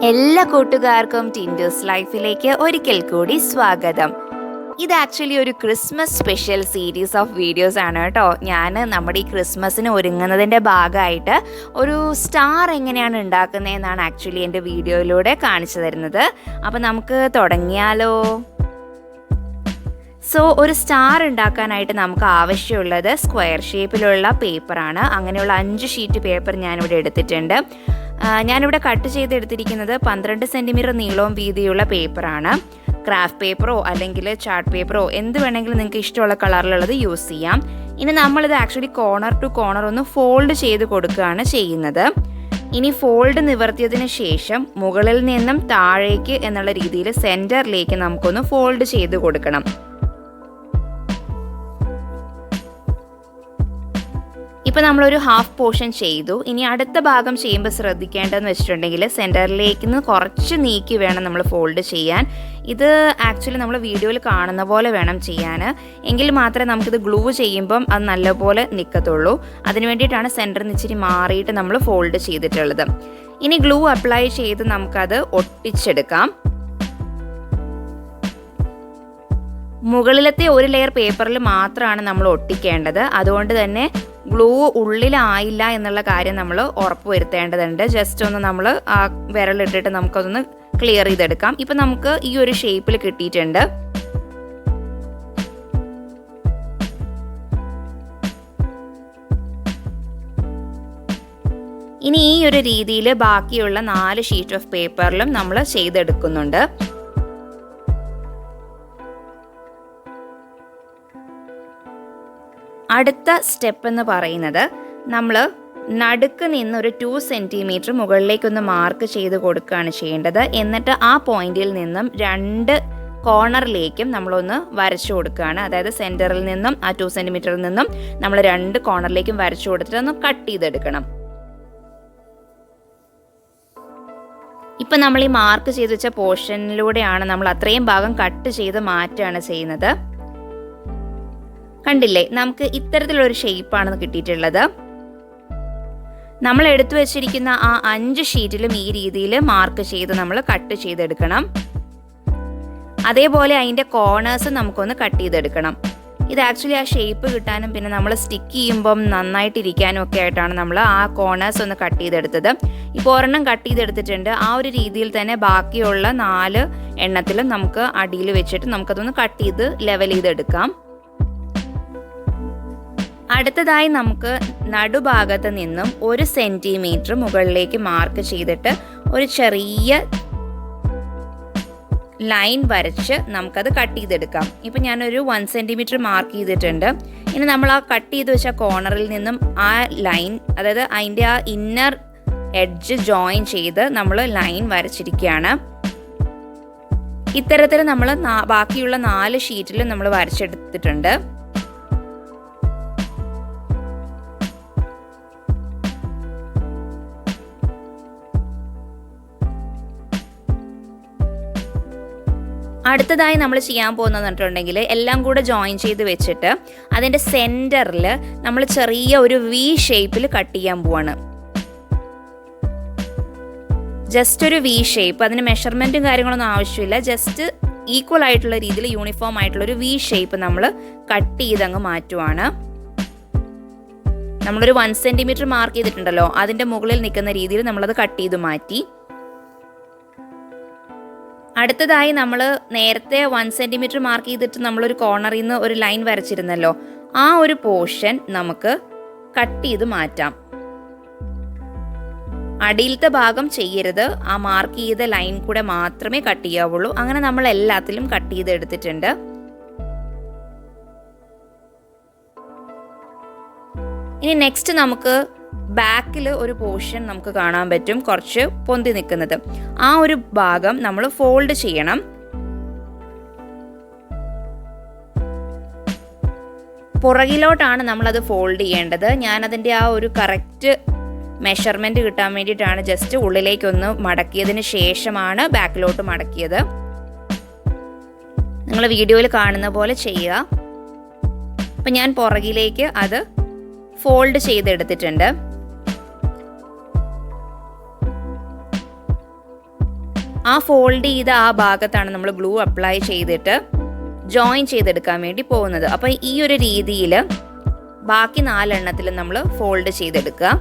എല്ലാ കൂട്ടുകാർക്കും ടിൻഡൂസ് ലൈഫിലേക്ക് ഒരിക്കൽ കൂടി സ്വാഗതം. ഇത് ആക്ച്വലി ഒരു Christmas special series of videos ആണ് കേട്ടോ. ഞാൻ നമ്മുടെ ഈ ക്രിസ്മസിന് ഒരുങ്ങുന്നതിൻ്റെ ഭാഗമായിട്ട് ഒരു സ്റ്റാർ എങ്ങനെയാണ് ഉണ്ടാക്കുന്നതെന്നാണ് ആക്ച്വലി എൻ്റെ വീഡിയോയിലൂടെ കാണിച്ചു തരുന്നത്. അപ്പോൾ നമുക്ക് തുടങ്ങിയാലോ? സോ ഒരു സ്റ്റാർ ഉണ്ടാക്കാനായിട്ട് നമുക്ക് ആവശ്യമുള്ളത് സ്ക്വയർ ഷേപ്പിലുള്ള പേപ്പറാണ്. അങ്ങനെയുള്ള 5 ഷീറ്റ് പേപ്പർ ഞാനിവിടെ എടുത്തിട്ടുണ്ട്. ഞാനിവിടെ കട്ട് ചെയ്തെടുത്തിരിക്കുന്നത് 12 സെൻറ്റിമീറ്റർ നീളവും വീതിയുള്ള പേപ്പറാണ്. ക്രാഫ്റ്റ് പേപ്പറോ അല്ലെങ്കിൽ ചാർട്ട് പേപ്പറോ എന്ത് വേണമെങ്കിലും നിങ്ങൾക്ക് ഇഷ്ടമുള്ള കളറിലുള്ളത് യൂസ് ചെയ്യാം. ഇനി നമ്മളിത് ആക്ച്വലി കോർണർ ടു കോർണർ ഒന്ന് ഫോൾഡ് ചെയ്ത് കൊടുക്കുകയാണ് ചെയ്യുന്നത്. ഇനി ഫോൾഡ് നിവർത്തിയതിന് ശേഷം മുകളിൽ നിന്നും താഴേക്ക് എന്നുള്ള രീതിയിൽ സെൻറ്ററിലേക്ക് നമുക്കൊന്ന് ഫോൾഡ് ചെയ്ത് കൊടുക്കണം. ഇപ്പോൾ നമ്മളൊരു ഹാഫ് പോർഷൻ ചെയ്തു. ഇനി അടുത്ത ഭാഗം ചെയ്യുമ്പോൾ ശ്രദ്ധിക്കേണ്ടതെന്ന് വെച്ചിട്ടുണ്ടെങ്കിൽ സെൻറ്ററിലേക്ക് കുറച്ച് നീക്കി വേണം നമ്മൾ ഫോൾഡ് ചെയ്യാൻ. ഇത് ആക്ച്വലി നമ്മൾ വീഡിയോയിൽ കാണുന്ന പോലെ വേണം ചെയ്യാൻ. എങ്കിൽ മാത്രമേ നമുക്കിത് ഗ്ലൂ ചെയ്യുമ്പം അത് നല്ലപോലെ നിൽക്കത്തുള്ളൂ. അതിന് വേണ്ടിയിട്ടാണ് സെൻറ്ററിൽ നിന്ന് ഇച്ചിരി മാറിയിട്ട് നമ്മൾ ഫോൾഡ് ചെയ്തിട്ടുള്ളത്. ഇനി ഗ്ലൂ അപ്ലൈ ചെയ്ത് നമുക്കത് ഒട്ടിച്ചെടുക്കാം. മുകളിലത്തെ ഒരു ലെയർ പേപ്പറിൽ മാത്രമാണ് നമ്മൾ ഒട്ടിക്കേണ്ടത്. അതുകൊണ്ട് തന്നെ ഗ്ലൂ ഉള്ളിലായില്ല എന്നുള്ള കാര്യം നമ്മൾ ഉറപ്പ് വരുത്തേണ്ടതുണ്ട്. ജസ്റ്റ് ഒന്ന് നമ്മൾ ആ വിരലിട്ടിട്ട് നമുക്കതൊന്ന് ക്ലിയർ ചെയ്തെടുക്കാം. ഇപ്പം നമുക്ക് ഈ ഒരു ഷേപ്പിൽ കിട്ടിയിട്ടുണ്ട്. ഇനി ഈ ഒരു രീതിയിൽ ബാക്കിയുള്ള 4 ഷീറ്റ് ഓഫ് പേപ്പറിലും നമ്മൾ ചെയ്തെടുക്കുന്നുണ്ട്. അടുത്ത സ്റ്റെപ്പ് എന്ന് പറയുന്നത് നമ്മൾ നടുക്ക് നിന്നൊരു 2 സെൻറ്റിമീറ്റർ മുകളിലേക്കൊന്ന് മാർക്ക് ചെയ്ത് കൊടുക്കുകയാണ് ചെയ്യേണ്ടത്. എന്നിട്ട് ആ പോയിന്റിൽ നിന്നും 2 കോർണറിലേക്കും നമ്മളൊന്ന് വരച്ചു കൊടുക്കുകയാണ്. അതായത് സെൻറ്ററിൽ നിന്നും ആ 2 സെൻറ്റിമീറ്ററിൽ നിന്നും നമ്മൾ 2 കോർണറിലേക്കും വരച്ചു കൊടുത്തിട്ട് ഒന്ന് കട്ട് ചെയ്തെടുക്കണം. ഇപ്പം നമ്മൾ ഈ മാർക്ക് ചെയ്ത് വെച്ച പോർഷനിലൂടെയാണ് നമ്മൾ അത്രയും ഭാഗം കട്ട് ചെയ്ത് മാറ്റുകയാണ് ചെയ്യുന്നത്. കണ്ടില്ലേ, നമുക്ക് ഇത്തരത്തിലൊരു ഷേപ്പാണ് കിട്ടിയിട്ടുള്ളത്. നമ്മൾ എടുത്തു വെച്ചിരിക്കുന്ന ആ 5 ഷീറ്റിലും ഈ രീതിയിൽ മാർക്ക് ചെയ്ത് നമ്മൾ കട്ട് ചെയ്തെടുക്കണം. അതേപോലെ അതിൻ്റെ കോർണേഴ്സ് നമുക്കൊന്ന് കട്ട് ചെയ്തെടുക്കണം. ഇത് ആക്ച്വലി ആ ഷേപ്പ് കിട്ടാനും പിന്നെ നമ്മൾ സ്റ്റിക്ക് ചെയ്യുമ്പം നന്നായിട്ടിരിക്കാനും ഒക്കെ ആയിട്ടാണ് നമ്മൾ ആ കോർണേഴ്സ് ഒന്ന് കട്ട് ചെയ്തെടുത്തത്. ഇപ്പോൾ ഒരെണ്ണം കട്ട് ചെയ്തെടുത്തിട്ടുണ്ട്. ആ ഒരു രീതിയിൽ തന്നെ ബാക്കിയുള്ള 4 എണ്ണത്തിലും നമുക്ക് അടിയിൽ വെച്ചിട്ട് നമുക്കതൊന്ന് കട്ട് ചെയ്ത് ലെവൽ ചെയ്തെടുക്കാം. അടുത്തതായി നമുക്ക് നടുഭാഗത്ത് നിന്നും 1 സെൻറ്റിമീറ്റർ മുകളിലേക്ക് മാർക്ക് ചെയ്തിട്ട് ഒരു ചെറിയ ലൈൻ വരച്ച് നമുക്കത് കട്ട് ചെയ്തെടുക്കാം. ഇപ്പം ഞാനൊരു 1 സെൻറ്റിമീറ്റർ മാർക്ക് ചെയ്തിട്ടുണ്ട്. ഇനി നമ്മൾ ആ കട്ട് ചെയ്ത് വെച്ച കോർണറിൽ നിന്നും ആ ലൈൻ, അതായത് അതിൻ്റെ ആ ഇന്നർ എഡ്ജ് ജോയിൻ ചെയ്ത് നമ്മൾ ലൈൻ വരച്ചിരിക്കുകയാണ്. ഇത്തരത്തിൽ നമ്മൾ ബാക്കിയുള്ള 4 ഷീറ്റിലും നമ്മൾ വരച്ചെടുത്തിട്ടുണ്ട്. അടുത്തതായി നമ്മൾ ചെയ്യാൻ പോകുന്നത് പറഞ്ഞിട്ടുണ്ടെങ്കിൽ എല്ലാം കൂടെ ജോയിൻ ചെയ്ത് വെച്ചിട്ട് അതിൻ്റെ സെൻറ്ററിൽ നമ്മൾ ചെറിയ ഒരു വി ഷേപ്പിൽ കട്ട് ചെയ്യാൻ പോവാണ്. ജസ്റ്റ് ഒരു വി ഷേപ്പ്, അതിന് മെഷർമെൻറ്റും കാര്യങ്ങളൊന്നും ആവശ്യമില്ല. ജസ്റ്റ് ഈക്വൽ ആയിട്ടുള്ള രീതിയിൽ യൂണിഫോം ആയിട്ടുള്ളൊരു വി ഷേപ്പ് നമ്മൾ കട്ട് ചെയ്തങ്ങ് മാറ്റുവാണ്. നമ്മളൊരു 1 സെൻറ്റിമീറ്റർ മാർക്ക് ചെയ്തിട്ടുണ്ടല്ലോ, അതിൻ്റെ മുകളിൽ നിൽക്കുന്ന രീതിയിൽ നമ്മളത് കട്ട് ചെയ്ത് മാറ്റി. അടുത്തതായി നമ്മൾ നേരത്തെ 1 സെൻറ്റിമീറ്റർ മാർക്ക് ചെയ്തിട്ട് നമ്മളൊരു കോർണറിൽ നിന്ന് ഒരു ലൈൻ വരച്ചിരുന്നല്ലോ, ആ ഒരു പോർഷൻ നമുക്ക് കട്ട് ചെയ്ത് മാറ്റാം. അടിയിലത്തെ ഭാഗം ചെയ്യരുത്, ആ മാർക്ക് ചെയ്ത ലൈൻ കൂടെ മാത്രമേ കട്ട് ചെയ്യാവുള്ളൂ. അങ്ങനെ നമ്മൾ എല്ലാത്തിലും കട്ട് ചെയ്ത് എടുത്തിട്ടുണ്ട്. ഇനി നെക്സ്റ്റ് നമുക്ക് ബാക്കിൽ ഒരു പോർഷൻ നമുക്ക് കാണാൻ പറ്റും, കുറച്ച് പൊന്തി നിൽക്കുന്നത്. ആ ഒരു ഭാഗം നമ്മൾ ഫോൾഡ് ചെയ്യണം. പുറകിലോട്ടാണ് നമ്മളത് ഫോൾഡ് ചെയ്യേണ്ടത്. ഞാനതിൻ്റെ ആ ഒരു കറക്റ്റ് മെഷർമെൻറ്റ് കിട്ടാൻ വേണ്ടിയിട്ടാണ് ജസ്റ്റ് ഉള്ളിലേക്കൊന്ന് മടക്കിയതിന് ശേഷമാണ് ബാക്കിലോട്ട് മടക്കിയത്. നിങ്ങൾ വീഡിയോയിൽ കാണുന്ന പോലെ ചെയ്യുക. അപ്പം ഞാൻ പുറകിലേക്ക് അത് ഫോൾഡ് ചെയ്തെടുത്തിട്ടുണ്ട്. ആ ഫോൾഡ് ചെയ്ത ആ ഭാഗത്താണ് നമ്മൾ ഗ്ലൂ അപ്ലൈ ചെയ്തിട്ട് ജോയിൻ ചെയ്തെടുക്കാൻ വേണ്ടി പോകുന്നത്. അപ്പോൾ ഈ ഒരു രീതിയിൽ ബാക്കി 4 എണ്ണത്തിൽ നമ്മൾ ഫോൾഡ് ചെയ്തെടുക്കുക.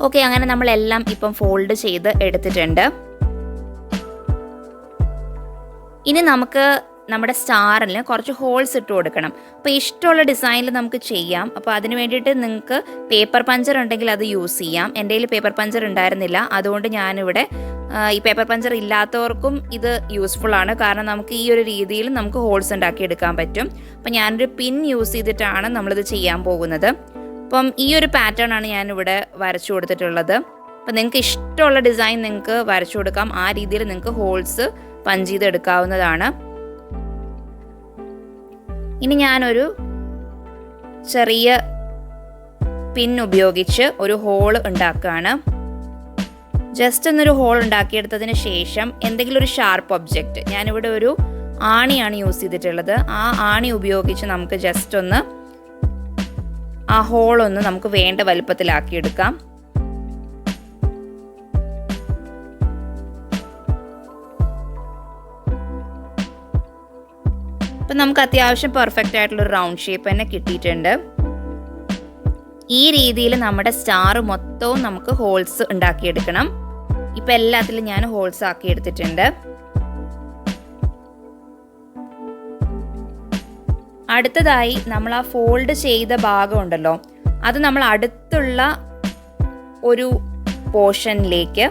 ഓക്കെ, അങ്ങനെ നമ്മളെല്ലാം ഇപ്പം ഫോൾഡ് ചെയ്ത് എടുത്തിട്ടുണ്ട്. ഇനി നമുക്ക് നമ്മുടെ സ്റ്റാറിന് കുറച്ച് ഹോൾസ് ഇട്ട് കൊടുക്കണം. അപ്പോൾ ഇഷ്ടമുള്ള ഡിസൈനിൽ നമുക്ക് ചെയ്യാം. അപ്പോൾ അതിന് വേണ്ടിയിട്ട് നിങ്ങൾക്ക് പേപ്പർ പഞ്ചർ ഉണ്ടെങ്കിൽ അത് യൂസ് ചെയ്യാം. എൻ്റെ കയ്യിൽ പേപ്പർ പഞ്ചർ ഉണ്ടായിരുന്നില്ല, അതുകൊണ്ട് ഞാനിവിടെ ഈ പേപ്പർ പഞ്ചർ ഇല്ലാത്തവർക്കും ഇത് യൂസ്ഫുൾ ആണ്. കാരണം നമുക്ക് ഈ ഒരു രീതിയിൽ നമുക്ക് ഹോൾസ് ഉണ്ടാക്കി എടുക്കാൻ പറ്റും. അപ്പോൾ ഞാനൊരു പിൻ യൂസ് ചെയ്തിട്ടാണ് നമ്മളിത് ചെയ്യാൻ പോകുന്നത്. അപ്പം ഈ ഒരു പാറ്റേൺ ആണ് ഞാനിവിടെ വരച്ചു കൊടുത്തിട്ടുള്ളത്. അപ്പം നിങ്ങൾക്ക് ഇഷ്ടമുള്ള ഡിസൈൻ നിങ്ങൾക്ക് വരച്ചു കൊടുക്കാം. ആ രീതിയിൽ നിങ്ങൾക്ക് ഹോൾസ് പഞ്ച് ചെയ്തെടുക്കാവുന്നതാണ്. ഇനി ഞാനൊരു ചെറിയ പിൻ ഉപയോഗിച്ച് ഒരു ഹോൾ ഉണ്ടാക്കുകയാണ്. ജസ്റ്റ് ഒന്നൊരു ഹോൾ ഉണ്ടാക്കിയെടുത്തതിന് ശേഷം എന്തെങ്കിലും ഒരു ഷാർപ്പ് ഒബ്ജക്റ്റ്, ഞാനിവിടെ ഒരു ആണിയാണ് യൂസ് ചെയ്തിട്ടുള്ളത്. ആ ആണി ഉപയോഗിച്ച് നമുക്ക് ജസ്റ്റ് ഒന്ന് ആ ഹോളൊന്ന് നമുക്ക് വേണ്ട വലുപ്പത്തിലാക്കിയെടുക്കാം. അപ്പം നമുക്ക് അത്യാവശ്യം പെർഫെക്റ്റ് ആയിട്ടുള്ളൊരു റൗണ്ട് ഷേപ്പ് തന്നെ കിട്ടിയിട്ടുണ്ട്. ഈ രീതിയിൽ നമ്മുടെ സ്റ്റാർ മൊത്തവും നമുക്ക് ഹോൾസ് ഉണ്ടാക്കിയെടുക്കണം. ഇപ്പം എല്ലാത്തിലും ഞാൻ ഹോൾസ് ആക്കി എടുത്തിട്ടുണ്ട്. അടുത്തതായി നമ്മൾ ആ ഫോൾഡ് ചെയ്ത ഭാഗം ഉണ്ടല്ലോ, അത് നമ്മൾ അടുത്തുള്ള ഒരു പോർഷനിലേക്ക്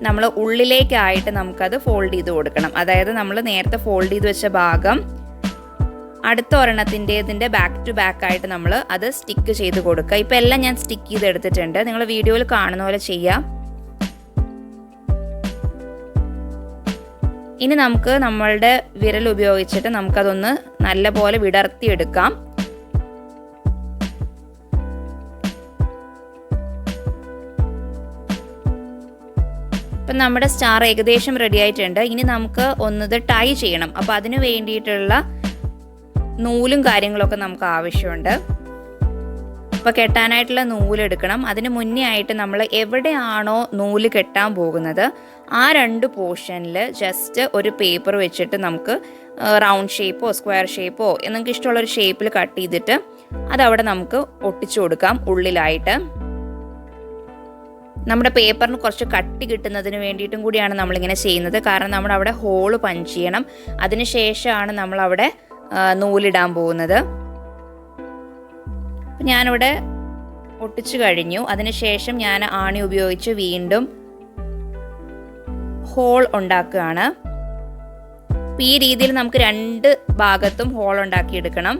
നമ്മൾ ഉള്ളിലേക്കായിട്ട് നമുക്കത് ഫോൾഡ് ചെയ്ത് കൊടുക്കണം. അതായത് നമ്മൾ നേരത്തെ ഫോൾഡ് ചെയ്ത് വെച്ച ഭാഗം അടുത്ത ഒരെണ്ണത്തിൻ്റെതിൻ്റെ ബാക്ക് ടു ബാക്ക് ആയിട്ട് നമ്മൾ അത് സ്റ്റിക്ക് ചെയ്ത് കൊടുക്കുക. ഇപ്പം എല്ലാം ഞാൻ സ്റ്റിക്ക് ചെയ്ത് എടുത്തിട്ടുണ്ട്. നിങ്ങൾ വീഡിയോയിൽ കാണുന്ന പോലെ ചെയ്യാം. ഇനി നമുക്ക് നമ്മളുടെ വിരൽ ഉപയോഗിച്ചിട്ട് നമുക്കതൊന്ന് നല്ലപോലെ വിടർത്തിയെടുക്കാം. ഇപ്പം നമ്മുടെ സ്റ്റാർ ഏകദേശം റെഡി ആയിട്ടുണ്ട്. ഇനി നമുക്ക് ഒന്നത് ടൈ ചെയ്യണം. അപ്പോൾ അതിന് വേണ്ടിയിട്ടുള്ള നൂലും കാര്യങ്ങളൊക്കെ നമുക്ക് ആവശ്യമുണ്ട്. അപ്പോൾ കെട്ടാനായിട്ടുള്ള നൂലെടുക്കണം. അതിന് മുന്നേ ആയിട്ട് നമ്മൾ എവിടെയാണോ നൂല് കെട്ടാൻ പോകുന്നത് ആ 2 പോർഷനിൽ ജസ്റ്റ് ഒരു പേപ്പർ വെച്ചിട്ട് നമുക്ക് റൗണ്ട് ഷേപ്പോ സ്ക്വയർ ഷേപ്പോ നിങ്ങൾക്ക് ഇഷ്ടമുള്ളൊരു ഷേപ്പിൽ കട്ട് ചെയ്തിട്ട് അതവിടെ നമുക്ക് ഒട്ടിച്ചു കൊടുക്കാം ഉള്ളിലായിട്ട്. നമ്മുടെ പേപ്പറിന് കുറച്ച് കട്ടി കിട്ടുന്നതിന് വേണ്ടിയിട്ടും കൂടിയാണ് നമ്മളിങ്ങനെ ചെയ്യുന്നത്. കാരണം നമ്മളവിടെ ഹോള് പഞ്ച് ചെയ്യണം. അതിന് ശേഷമാണ് നമ്മളവിടെ നൂലിടാൻ പോകുന്നത്. ഞാനിവിടെ ഒട്ടിച്ചു കഴിഞ്ഞു. അതിനുശേഷം ഞാൻ ആണി ഉപയോഗിച്ച് വീണ്ടും ഹോൾ ഉണ്ടാക്കുകയാണ്. ഈ രീതിയിൽ നമുക്ക് 2 ഭാഗത്തും ഹോൾ ഉണ്ടാക്കിയെടുക്കണം.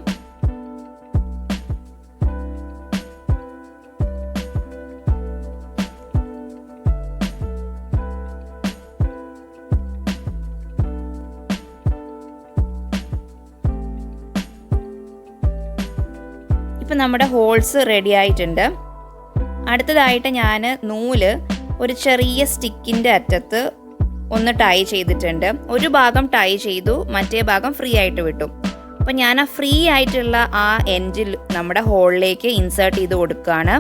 ഇപ്പം നമ്മുടെ ഹോൾസ് റെഡി ആയിട്ടുണ്ട്. അടുത്തതായിട്ട് ഞാൻ നൂല് ഒരു ചെറിയ സ്റ്റിക്കിൻ്റെ അറ്റത്ത് ഒന്ന് ടൈ ചെയ്തിട്ടുണ്ട്. ഒരു ഭാഗം ടൈ ചെയ്തു, മറ്റേ ഭാഗം ഫ്രീ ആയിട്ട് വിട്ടു. അപ്പം ഞാൻ ആ ഫ്രീ ആയിട്ടുള്ള ആ എൻഡിൽ നമ്മുടെ ഹോളിലേക്ക് ഇൻസേർട്ട് ചെയ്ത് കൊടുക്കുകയാണ്.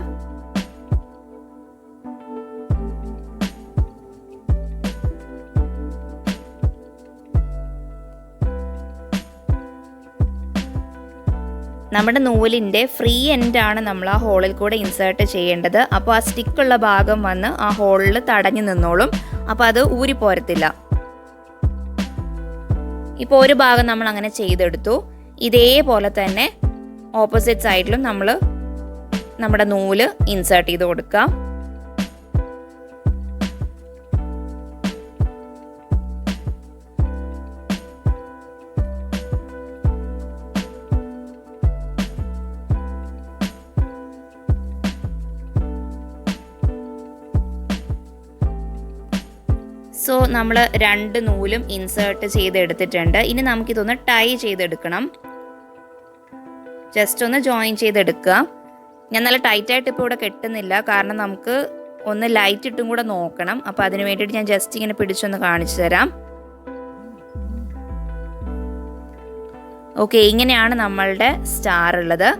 നമ്മുടെ നൂലിൻ്റെ ഫ്രീ എൻഡാണ് നമ്മൾ ആ ഹോളിൽ കൂടെ ഇൻസേർട്ട് ചെയ്യേണ്ടത്. അപ്പോൾ ആ സ്റ്റിക്കുള്ള ഭാഗം വന്ന് ആ ഹോളിൽ തടഞ്ഞു നിന്നോളും. അപ്പോൾ അത് ഊരിപ്പോരത്തില്ല. ഇപ്പോൾ ഒരു ഭാഗം നമ്മൾ അങ്ങനെ ചെയ്തെടുത്തു. ഇതേപോലെ തന്നെ ഓപ്പോസിറ്റ് സൈഡിലും നമ്മൾ നമ്മുടെ നൂല് ഇൻസേർട്ട് ചെയ്ത് കൊടുക്കാം. സോ നമ്മൾ 2 നൂലും ഇൻസേർട്ട് ചെയ്തെടുത്തിട്ടുണ്ട്. ഇനി നമുക്കിതൊന്ന് ടൈ ചെയ്തെടുക്കണം. ജസ്റ്റ് ഒന്ന് ജോയിൻ ചെയ്തെടുക്കുക. ഞാൻ നല്ല ടൈറ്റായിട്ട് ഇപ്പോൾ ഇവിടെ കെട്ടുന്നില്ല, കാരണം നമുക്ക് ഒന്ന് ലൈറ്റ് ഇട്ടും കൂടെ നോക്കണം. അപ്പോൾ അതിന് വേണ്ടിയിട്ട് ഞാൻ ജസ്റ്റ് ഇങ്ങനെ പിടിച്ചൊന്ന് കാണിച്ചു തരാം. ഓക്കെ, ഇങ്ങനെയാണ് നമ്മളുടെ സ്റ്റാർ ഉള്ളത്.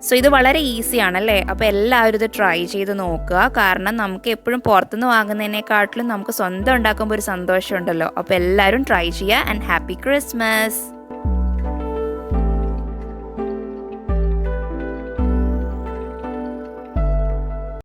സോ ഇത് വളരെ ഈസി ആണല്ലേ. അപ്പോൾ എല്ലാവരും ഇത് ട്രൈ ചെയ്ത് നോക്കുക. കാരണം നമുക്ക് എപ്പോഴും പുറത്തുനിന്ന് വാങ്ങുന്നതിനേക്കാട്ടിലും നമുക്ക് സ്വന്തം ഉണ്ടാക്കുമ്പോൾ ഒരു സന്തോഷം ഉണ്ടല്ലോ. അപ്പോൾ എല്ലാവരും ട്രൈ ചെയ്യുക. And happy Christmas.